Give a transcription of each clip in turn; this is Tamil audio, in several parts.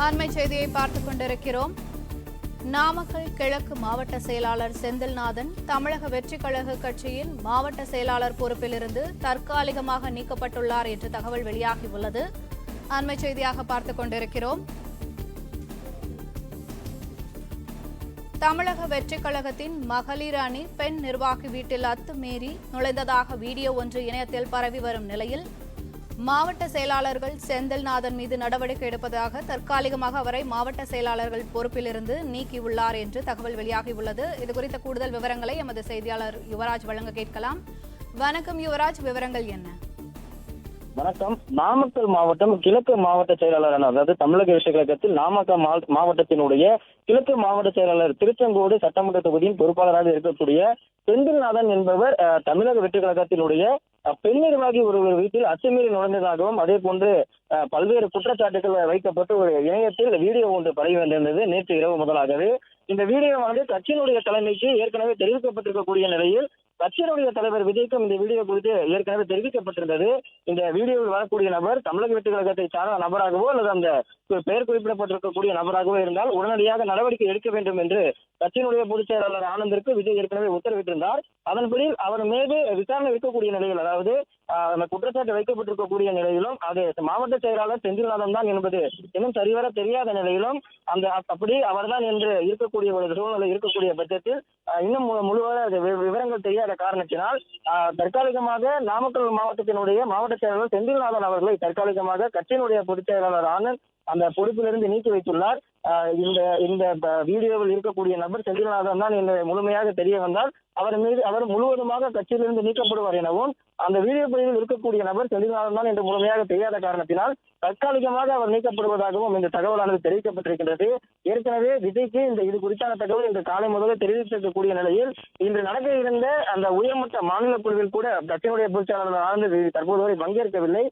அண்மை செய்தியை பார்த்துக் கொண்டிருக்கிறோம். நாமக்கல் கிழக்கு மாவட்ட செயலாளர் செந்தில்நாதன் தமிழக வெற்றிக் கழக கட்சியின் மாவட்ட செயலாளர் பொறுப்பிலிருந்து தற்காலிகமாக நீக்கப்பட்டுள்ளார் என்ற தகவல் வெளியாகியுள்ளது. அண்மை செய்தியாக பார்த்துக் கொண்டிருக்கிறோம். தமிழக வெற்றிக் கழகத்தின் மகளிர் அணி பெண் நிர்வாகி வீட்டில் அத்துமீறி நுழைந்ததாக வீடியோ ஒன்று இணையத்தில் பரவி வரும் நிலையில் மாவட்ட செயலாளர்கள் செந்தில்நாதன் மீது நடவடிக்கை எடுப்பதாக தற்காலிகமாக அவரை மாவட்ட செயலாளர்கள் பொறுப்பிலிருந்து நீக்கியுள்ளார் என்று தகவல் வெளியாகியுள்ளது. இதுகுறித்த கூடுதல் விவரங்களை எமது செய்தியாளர் யுவராஜ் வழங்க கேட்கலாம். வணக்கம் யுவராஜ், விவரங்கள் என்ன? வணக்கம். நாமக்கல் மாவட்டம் கிழக்கு மாவட்ட செயலாளரான, அதாவது தமிழக வெற்றிக் கழகத்தில் நாமக்கல் மாவட்டத்தினுடைய கிழக்கு மாவட்ட செயலாளர் திருச்செங்கோடு சட்டமன்ற தொகுதியின் பொறுப்பாளராக இருக்கக்கூடிய செந்தில்நாதன் என்பவர் தமிழக வெற்றிக் கழகத்தினுடைய பெண் நிர்வாகி ஒருவர் வீட்டில் அத்துமீறி நுழைந்ததாகவும் அதே போன்று பல்வேறு குற்றச்சாட்டுகள் வைக்கப்பட்டு ஒரு இணையத்தில் வீடியோ ஒன்று பரவி வந்திருந்தது. நேற்று இரவு முதலாகவே இந்த வீடியோவானது கட்சியினுடைய தலைமைக்கு ஏற்கனவே தெரிவிக்கப்பட்டிருக்கக்கூடிய நிலையில் கட்சியினுடைய தலைவர் விஜய்க்கும் இந்த வீடியோ குறித்து ஏற்கனவே தெரிவிக்கப்பட்டிருந்தது. இந்த வீடியோவில் வரக்கூடிய நபர் தமிழக வெற்றிக் கழகத்தை சார்ந்த நபராகவோ அல்லது அந்த பெயர் குறிப்பிடப்பட்டிருக்கக்கூடிய நபராகவோ இருந்தால் உடனடியாக நடவடிக்கை எடுக்க வேண்டும் என்று கட்சியினுடைய பொதுச் செயலாளர் ஆனந்திற்கு விஜய் ஏற்கனவே உத்தரவிட்டிருந்தார். அதன்படி அவர் மீது விசாரணை வைக்கக்கூடிய நிலையில், அதாவது அந்த குற்றச்சாட்டு வைக்கப்பட்டிருக்கக்கூடிய நிலையிலும் அது மாவட்ட செயலாளர் செந்தில்நாதன் தான் என்பது இன்னும் சரிவர தெரியாத நிலையிலும் அந்த அப்படி அவர்தான் என்று இருக்கக்கூடிய ஒரு சூழ்நிலை இருக்கக்கூடிய பட்சத்தில் இன்னும் முழுவதும் விவரங்கள் தெரியாத காரணத்தினால் தற்காலிகமாக நாமக்கல் மாவட்டத்தினுடைய மாவட்ட செயலாளர் செந்தில்நாதன் அவர்களை தற்காலிகமாக கட்சியினுடைய பொதுச் செயலாளர் ஆனந்த் அந்த பொறுப்பிலிருந்து நீக்கி வைத்துள்ளார். இந்த வீடியோவில் இருக்கக்கூடிய நபர் செந்தில்நாதன் தான் என்று முழுமையாக தெரிய வந்தால் அவர் முழுவதுமாக கட்சியிலிருந்து நீக்கப்படுவார் எனவும், அந்த வீடியோ பதிவில் இருக்கக்கூடிய நபர் செந்தில்நாதன் தான் என்று முழுமையாக தெரியாத காரணத்தினால் தற்காலிகமாக அவர் நீக்கப்படுவதாகவும் இந்த தகவலானது தெரிவிக்கப்பட்டிருக்கின்றது. ஏற்கனவே விஜய்க்கு இது குறித்தான தகவல் இன்று காலை முதலே தெரிவித்திருக்கக்கூடிய நிலையில் இன்று நடக்க இருந்த அந்த உயர்மட்ட மாநில குழுவில் கூட கட்சியினுடைய பொதுச்செயலாளர் ஆனந்த் தற்போது வரை பங்கேற்கவில்லை.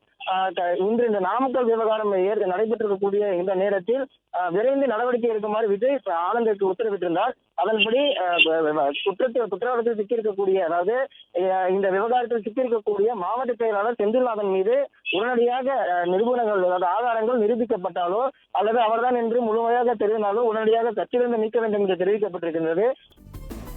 இன்று இந்த நாமக்கல் விவகாரம் நடைபெற்றிருக்கக்கூடிய இந்த நேரத்தில் விரைந்து நடவடிக்கை எடுக்குமாறு விஜய் ஆனந்திற்கு உத்தரவிட்டிருந்தார். அதன்படி குற்றவாளத்தில் சிக்கியிருக்கக்கூடிய, அதாவது இந்த விவகாரத்தில் சிக்கியிருக்கக்கூடிய மாவட்ட செயலாளர் செந்தில்நாதன் மீது உடனடியாக நிரூபணங்கள், அதாவது ஆதாரங்கள் நிரூபிக்கப்பட்டாலோ அல்லது அவர்தான் என்று முழுமையாக தெரிந்தாலோ உடனடியாக கட்சியிலிருந்து நீக்க வேண்டும் என்று தெரிவிக்கப்பட்டிருக்கின்றது.